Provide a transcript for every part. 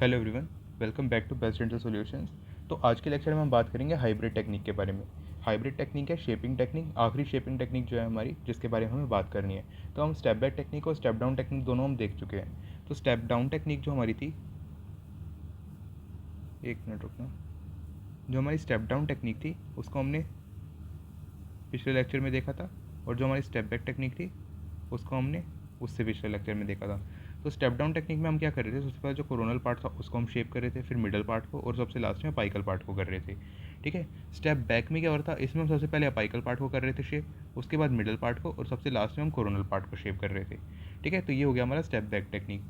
Hello everyone, welcome back to best dental solutions. तो आज के लेक्चर में हम बात करेंगे हाइब्रिड टेक्निक के बारे में। हाइब्रिड टेक्निक है शेपिंग टेक्निक, आखिरी शेपिंग टेक्निक जो है हमारी, जिसके बारे में हमें बात करनी है। तो हम स्टेप बैक टेक्निक और स्टेप डाउन टेक्निक दोनों हम देख चुके हैं। तो स्टेप डाउन टेक्निक जो हमारी थी, एक मिनट रुकना, जो हमारी स्टेप डाउन टेक्निक थी उसको हमने पिछले लेक्चर में देखा था, और जो हमारी स्टेप बैक टेक्निक थी उसको हमने उससे पिछले लेक्चर में देखा था। तो स्टेप डाउन टेक्निक में हम क्या कर रहे थे, सबसे पहले जो कोरोनल पार्ट था उसको हम शेप कर रहे थे, फिर मिडल पार्ट को, और सबसे लास्ट में अपाइकल पार्ट को कर रहे थे। ठीक है। स्टेप बैक में क्या हो रहा था, इसमें हम सबसे पहले अपाइकल पार्ट को कर रहे थे शेप, उसके बाद मिडल पार्ट को, और सबसे लास्ट में हम कोरोनल पार्ट को शेप कर रहे थे। ठीक है। तो ये हो गया हमारा स्टेप बैक टेक्निक।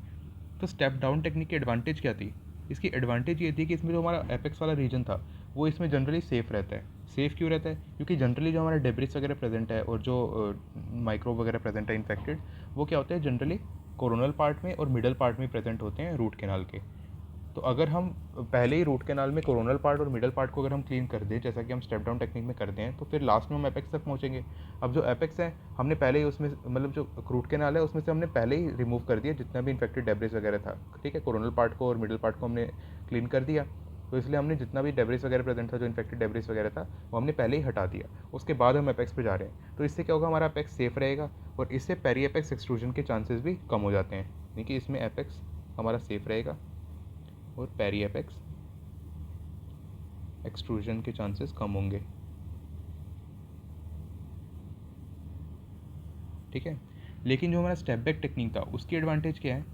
तो स्टेप डाउन टेक्निक की एडवांटेज क्या थी? इसकी एडवांटेज ये थी कि इसमें जो हमारा एपेक्स वाला रीजन था वो इसमें जनरली सेफ़ रहता है। सेफ़ क्यों रहता है? क्योंकि जनरली जो हमारा डेब्रिस वगैरह प्रेजेंट है और जो माइक्रो वगैरह प्रेजेंट है इन्फेक्टेड, वो क्या होते हैं जनरली कोरोनल पार्ट में और मिडल पार्ट में प्रेजेंट होते हैं रूट कैनाल के। तो अगर हम पहले ही रूट कैनाल में कोरोनल पार्ट और मिडल पार्ट को अगर हम क्लीन कर दें, जैसा कि हम स्टेप डाउन टेक्निक में करते हैं, तो फिर लास्ट में हम एपेक्स तक पहुँचेंगे। अब जो एपेक्स है हमने पहले ही उसमें, मतलब जो रूट कैनाल है उसमें से हमने पहले ही रिमूव कर दिया जितना भी इन्फेक्टेड डेब्रिस वगैरह था। ठीक है। कोरोनल पार्ट को और मिडल पार्ट को हमने क्लीन कर दिया, तो इसलिए हमने जितना भी डेब्रिस वगैरह प्रेजेंट था, जो इन्फेक्टेड डेब्रिस वगैरह था, वो हमने पहले ही हटा दिया। उसके बाद हम एपेक्स पे जा रहे हैं। तो इससे क्या होगा, हमारा एपेक्स सेफ रहेगा, और इससे पेरी एपेक्स एक्सट्रूजन के चांसेस भी कम हो जाते हैं। यानी कि इसमें एपेक्स हमारा सेफ रहेगा और पेरी एपेक्स एक्सट्रूजन के चांसेस कम होंगे। ठीक है। लेकिन जो हमारा स्टेप बैक टेक्निक था उसकी एडवांटेज क्या है?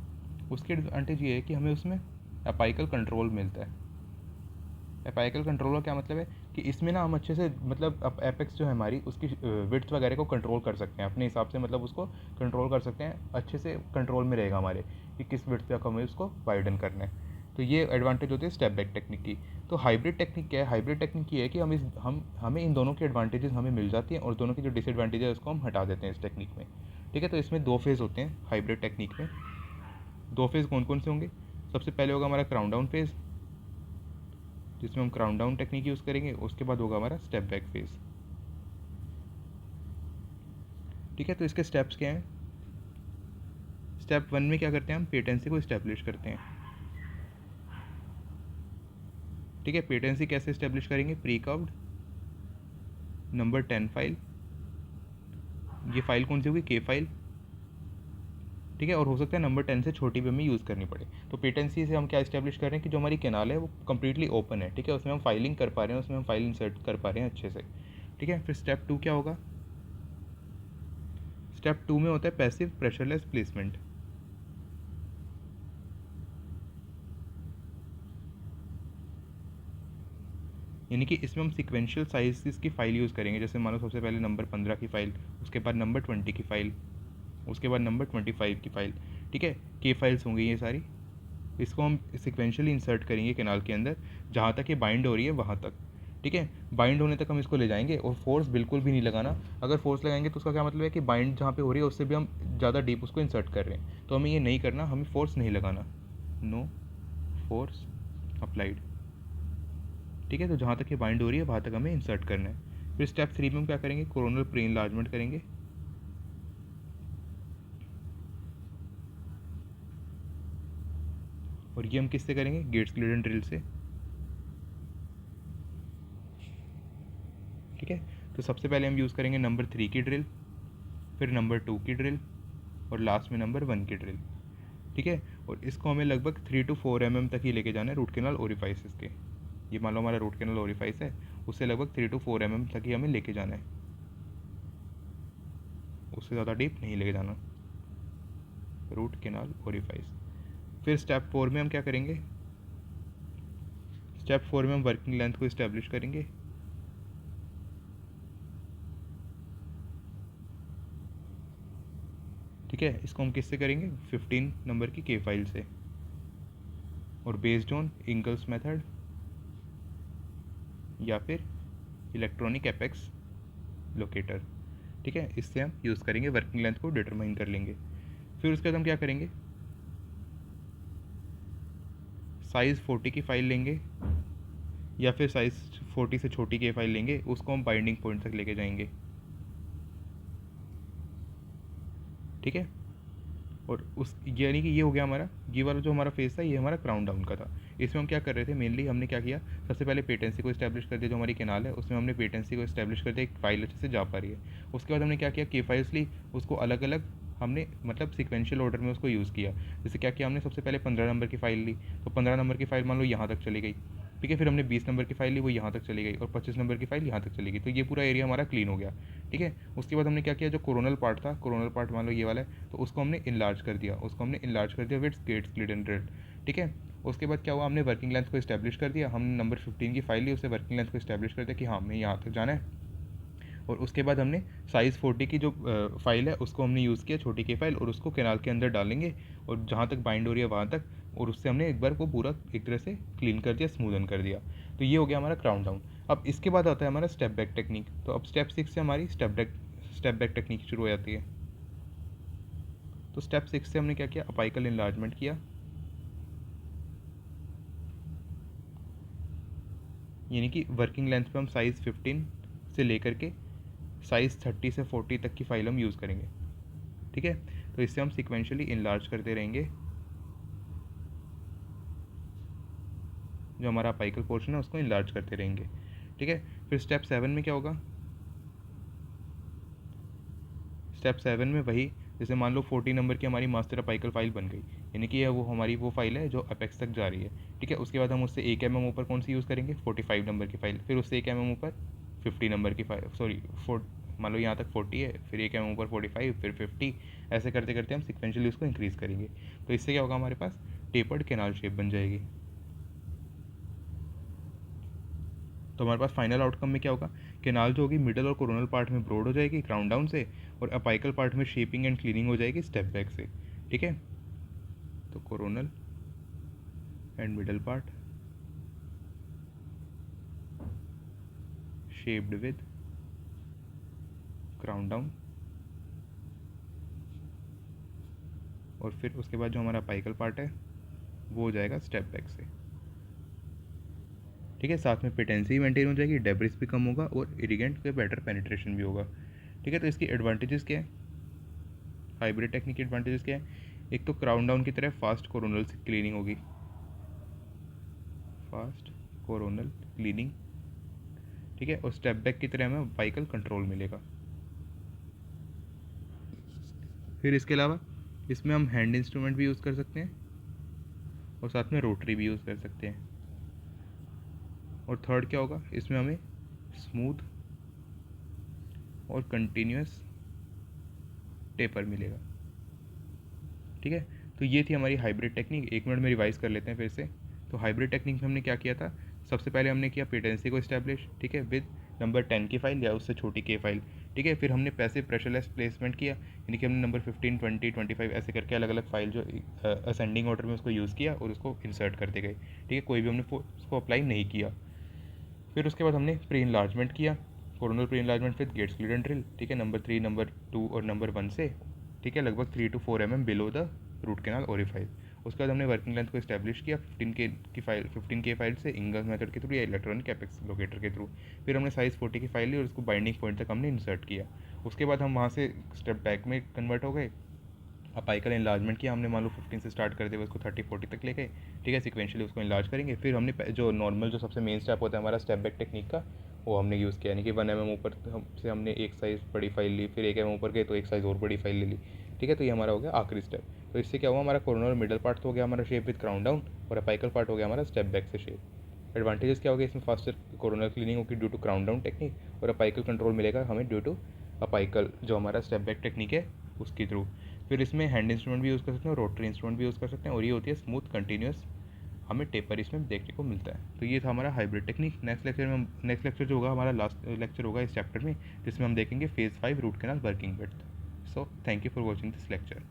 उसकी एडवांटेज ये है कि हमें उसमें अपाइकल कंट्रोल मिलता है। अपाइकल कंट्रोल का क्या मतलब है कि इसमें ना हम अच्छे से, मतलब एपेक्स जो है हमारी, उसकी विड्थ वगैरह को कंट्रोल कर सकते हैं अपने हिसाब से, मतलब उसको कंट्रोल कर सकते हैं, अच्छे से कंट्रोल में रहेगा हमारे कि किस विड्थ तक हमें उसको वाइडन करना है। तो ये एडवांटेज होती है स्टेप बैक टेक्निक की। तो हाइब्रिड टेक्निक क्या है? हाइब्रिड टेक्निक ये है कि हम हमें इन दोनों की एडवांटेजेस हमें मिल जाती हैं, और दोनों की जो डिसएडवांटेज है उसको हम हटा देते हैं इस टेक्निक में। ठीक है। तो इसमें दो फेज़ होते हैं हाइब्रिड टेक्निक में। दो फेज़ कौन कौन से होंगे? सबसे पहले होगा हमारा क्राउन डाउन फेज़, जिसमें हम क्राउन डाउन टेक्निक यूज़ करेंगे। उसके बाद होगा हमारा स्टेप बैक फेज़। ठीक है। तो इसके स्टेप्स क्या हैं? स्टेप 1 में क्या करते हैं, हम पेटेंसी को इस्टेब्लिश करते हैं। ठीक है। पेटेंसी कैसे इस्टेब्लिश करेंगे? Pre curved number 10 file. ये फाइल कौन सी होगी? के फाइल। ठीक है। और हो सकता है नंबर 10 से छोटी भी हमें यूज़ करनी पड़े। तो पेटेंसी से हम क्या इस्टेब्लिश कर रहे हैं कि जो हमारी कैनाल है वो कम्प्लीटली ओपन है। ठीक है। उसमें हम फाइलिंग कर पा रहे हैं, उसमें हम फाइल इंसर्ट कर पा रहे हैं अच्छे से। ठीक है। फिर स्टेप 2 क्या होगा? स्टेप 2 में होता है पैसिव प्रेशरलेस प्लेसमेंट। यानी कि इसमें हम सिक्वेंशियल साइज़ की फ़ाइल यूज़ करेंगे। जैसे मानो सबसे पहले नंबर 15 की फ़ाइल, उसके बाद नंबर 20 की फ़ाइल, उसके बाद नंबर 25 की फ़ाइल। ठीक है। के फाइल्स होंगी ये सारी। इसको हम सिक्वेंशियली इंसर्ट करेंगे कैनाल के अंदर, जहाँ तक ये बाइंड हो रही है वहाँ तक। ठीक है। बाइंड होने तक हम इसको ले जाएंगे, और फोर्स बिल्कुल भी नहीं लगाना। अगर फोर्स लगाएंगे तो उसका क्या मतलब है कि बाइंड जहाँ पे हो रही है उससे भी हम ज़्यादा डीप उसको इंसर्ट कर रहे हैं। तो हमें ये नहीं करना, हमें फोर्स नहीं लगाना। No force applied. ठीक है। तो जहाँ तक ये बाइंड हो रही है वहाँ तक हमें इंसर्ट करना है। फिर स्टेप 3 में हम क्या करेंगे? कोरोनल प्री इनलार्जमेंट करेंगे। और ये हम किससे करेंगे? गेट्स ग्लिडन ड्रिल से। ठीक है। तो सबसे पहले हम यूज़ करेंगे नंबर 3 की ड्रिल, फिर नंबर 2 की ड्रिल, और लास्ट में नंबर 1 की ड्रिल। ठीक है। और इसको हमें लगभग 3 to 4 mm तक ही लेके जाना है रूट कैनाल ओरिफाइस के। ये मान लो हमारा रूट कैनाल ओरिफाइस है, उससे लगभग 3 to 4 mm तक ही हमें लेके जाना है, उससे ज़्यादा डीप नहीं लेके जाना रूट कैनाल ओरिफाइस। फिर स्टेप 4 में हम क्या करेंगे? स्टेप 4 में हम वर्किंग लेंथ को इस्टेब्लिश करेंगे। ठीक है। इसको हम किससे करेंगे? 15 नंबर की के फाइल से, और बेस्ड ऑन इंगल्स मेथड या फिर इलेक्ट्रॉनिक एपेक्स लोकेटर। ठीक है। इससे हम यूज़ करेंगे, वर्किंग लेंथ को डिटरमाइन कर लेंगे। फिर उसके बाद हम क्या करेंगे? साइज़ 40 की फ़ाइल लेंगे, या फिर साइज़ 40 से छोटी की फ़ाइल लेंगे, उसको हम बाइंडिंग पॉइंट तक लेके जाएंगे। ठीक है। और उस यानी कि ये हो गया हमारा, ये वाला जो हमारा फेस था ये हमारा क्राउन डाउन का था। इसमें हम क्या कर रहे थे, मेनली हमने क्या किया, सबसे पहले पेटेंसी को इस्टेब्लिश कर दिया, जो हमारी कैनाल है उसमें हमने पेटेंसी को इस्टेब्लिश कर दिया, एक फाइल अच्छे से जा पा रही है। उसके बाद हमने क्या किया, के फाइल्स ली, उसको अलग अलग हमने मतलब सिक्वेंशियल ऑर्डर में उसको यूज़ किया। जैसे क्या किया हमने, सबसे पहले 15 नंबर की फ़ाइल ली, तो 15 नंबर की फ़ाइल मान लो यहाँ तक चली गई, ठीक है। फिर हमने 20 नंबर की फ़ाइल ली, वो यहाँ तक चली गई, और 25 नंबर की फ़ाइल यहाँ तक चली गई, तो ये पूरा एरिया हमारा क्लीन हो गया, ठीक है। उसके बाद हमने क्या किया, जो कोरोनल पार्ट था, कोरोनल पार्ट मान लो ये वाला है, तो उसको हमने इनलार्ज कर दिया, with gate split and drill, ठीक है। उसके बाद क्या हुआ, हमने वर्किंग लेंथ को इस्टेब्लिश कर दिया, हमने नंबर 15 की फाइल ली, उसे वर्किंग लेंथ को इस्टेब्लिश कर दिया कि हाँ हमें यहाँ तक जाना है। और उसके बाद हमने साइज़ 40 की जो फाइल है उसको हमने यूज़ किया, छोटी की फाइल, और उसको कैनाल के अंदर डालेंगे और जहाँ तक बाइंड हो रही है वहाँ तक, और उससे हमने एक बार वो पूरा एक तरह से क्लीन कर दिया, स्मूदन कर दिया। तो ये हो गया हमारा क्राउन डाउन। अब इसके बाद आता है हमारा स्टेप बैक टेक्निक। तो अब स्टेप 6 से हमारी स्टेप बैक टेक्निक शुरू हो जाती है। तो स्टेप 6 से हमने क्या किया, अपाइकल इनलार्जमेंट किया, यानी कि वर्किंग लेंथ पे हम साइज़ 15 से लेकर के साइज़ 30 से 40 तक की फ़ाइल हम यूज़ करेंगे, ठीक है। तो इससे हम सिक्वेंशली इनलार्ज करते रहेंगे, जो हमारा अपाइकल पोर्शन है उसको इनलार्ज करते रहेंगे, ठीक है। फिर स्टेप 7 में क्या होगा, स्टेप 7 में वही, जैसे मान लो 40 नंबर की हमारी मास्टर अपाइकल फाइल बन गई, यानी कि यह वो हमारी वो फाइल है जो अपेक्स तक जा रही है, ठीक है। उसके बाद हम उससे 1 mm ऊपर कौन सी यूज़ करेंगे, 45 नंबर की फ़ाइल, फिर उससे 1 mm ऊपर 50 नंबर की फाइल, सॉरी मान लो यहाँ तक 40 है, फिर 1 mm ऊपर 45, फिर 50, ऐसे करते करते हम सिक्वेंशली उसको इंक्रीज़ करेंगे। तो इससे क्या होगा, हमारे पास टेपर्ड कैनाल शेप बन जाएगी। तो हमारे पास फाइनल आउटकम में क्या होगा, कैनाल जो होगी मिडल और कोरोनल पार्ट में ब्रॉड हो जाएगी क्राउन डाउन से, और अपाइकल पार्ट में शेपिंग एंड क्लीनिंग हो जाएगी स्टेप बैक से, ठीक है। तो coronal and middle part shaped with crown down, और फिर उसके बाद जो हमारा अपाइकल पार्ट है वो हो जाएगा स्टेप बैक से, ठीक है। साथ में पेटेंसी मेंटेन हो जाएगी, डेब्रिस भी कम होगा, और इरिगेंट का बेटर पेनिट्रेशन भी होगा, ठीक है। तो इसकी एडवांटेजेस क्या है, हाइब्रिड टेक्निक के एडवांटेजेस क्या है, एक तो क्राउन डाउन की तरह फास्ट कोरोनल क्लीनिंग होगी, फास्ट कोरोनल क्लीनिंग, ठीक है। और स्टेप बैक की तरह हमें अपाइकल कंट्रोल मिलेगा। फिर इसके अलावा इसमें हम हैंड इंस्ट्रूमेंट भी यूज़ कर सकते हैं, और साथ में रोटरी भी यूज़ कर सकते हैं। और थर्ड क्या होगा, इसमें हमें स्मूथ और कंटिन्यूस टेपर मिलेगा, ठीक है। तो ये थी हमारी हाइब्रिड टेक्निक। 1 मिनट में रिवाइज कर लेते हैं फिर से। तो हाइब्रिड टेक्निक में हमने क्या किया था, सबसे पहले हमने किया पेटेंसी को इस्टेब्लिश, ठीक है, विद नंबर 10 की फाइल या उससे छोटी के फाइल, ठीक है। फिर हमने पैसिव प्रेशरलेस प्लेसमेंट किया, यानी कि हमने नंबर 15, 20, 25 ऐसे करके अलग अलग फाइल जो असेंडिंग ऑर्डर में उसको यूज़ किया और उसको इंसर्ट करते गए, ठीक है। कोई भी हमने उसको अप्लाई नहीं किया। फिर उसके बाद हमने प्री इनलार्जमेंट किया, coronal pre enlargement with gate split and drill, ठीक है, नंबर 3, नंबर 2 और नंबर 1 से, ठीक है, लगभग 3 to 4 mm below the root canal orifice. उसके बाद हमने वर्किंग लेंथ को इस्टेब्लिश किया 15 के फाइल से इंगस मेथड के थ्रू या इलेक्ट्रॉनिक एपेक्स लोकेटर के थ्रू। फिर हमने साइज़ 40 की फाइल ली और उसको बाइंडिंग पॉइंट तक हमने इंसर्ट किया। उसके बाद हम वहाँ से स्टेप बैक में कन्वर्ट हो गए, अपाइकल इनलार्जमेंट किया हमने, मान लो 15 से स्टार्ट करते हुए उसको 30-40 तक ले गए, ठीक है। सिक्वेंशियली उसको इनलार्ज करेंगे। फिर हमने जो नॉर्मल जो सबसे मेन स्टेप होता है हमारा स्टेप बैक टेक्निक का, वो हमने यूज़ किया, यानी कि 1 mm ऊपर से हमने एक साइज़ बड़ी फाइल ली, फिर 1 mm ऊपर गए तो एक साइज़ और बड़ी फाइल ले ली, ठीक है। तो ये हमारा हो गया आखिरी स्टेप। तो इससे क्या हुआ, हमारा कोरोनल मिडल पार्ट तो हो गया हमारा शेप विद क्राउन डाउन, और अपाइकल पार्ट हो गया हमारा स्टेप बैक से शेप। एडवांटेजेस क्या हो गया इसमें, फास्टर कोरोनल क्लीनिंग होगी due to crown down technique, और अपाइकल कंट्रोल मिलेगा हमें ड्यू टू अपाइकल जो हमारा स्टेप बैक टेक्निक है उसके थ्रू। फिर इसमें हैंड इंस्ट्रूमेंट भी यूज़ कर सकते हैं और रोटरी इंस्ट्रूमेंट भी यूज़ कर सकते हैं, और ये होती है स्मूथ कंटिन्यूस, हमें टेपर इसमें देखने को मिलता है। तो ये था हमारा हाइब्रिड टेक्निक। नेक्स्ट लेक्चर जो होगा हमारा लास्ट लेक्चर होगा इस चैप्टर में, जिसमें हम देखेंगे phase 5 root canal working width. So thank you for watching this lecture.